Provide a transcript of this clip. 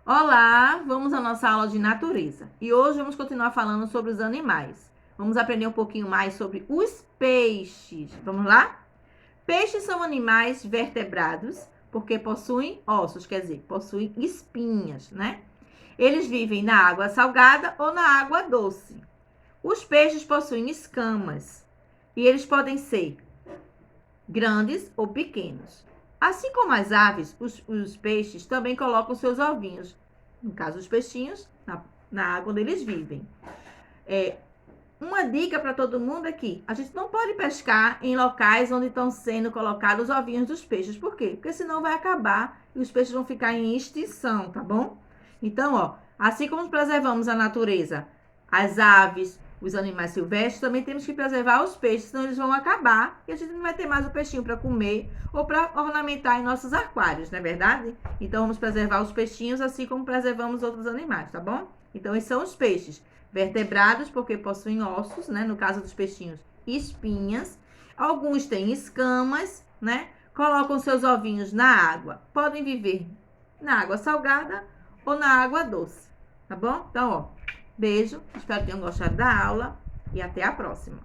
Olá, vamos à nossa aula de natureza. E hoje vamos continuar falando sobre os animais. Vamos aprender um pouquinho mais sobre os peixes. Vamos lá? Peixes são animais vertebrados porque possuem ossos, quer dizer, possuem espinhas, né? Eles vivem na água salgada ou na água doce. Os peixes possuem escamas e eles podem ser grandes ou pequenos. Assim como as aves, os peixes também colocam seus ovinhos, no caso os peixinhos, na água onde eles vivem. Uma dica para todo mundo aqui: a gente não pode pescar em locais onde estão sendo colocados os ovinhos dos peixes. Por quê? Porque senão vai acabar e os peixes vão ficar em extinção, tá bom? Então, ó, assim como preservamos a natureza, as aves, os animais silvestres, também temos que preservar os peixes, senão eles vão acabar e a gente não vai ter mais o peixinho para comer ou para ornamentar em nossos aquários, não é verdade? Então, vamos preservar os peixinhos assim como preservamos outros animais, tá bom? Então, esses são os peixes vertebrados, porque possuem ossos, né? No caso dos peixinhos, espinhas. Alguns têm escamas, né? Colocam seus ovinhos na água. Podem viver na água salgada ou na água doce, tá bom? Então, ó, beijo, espero que tenham gostado da aula e até a próxima.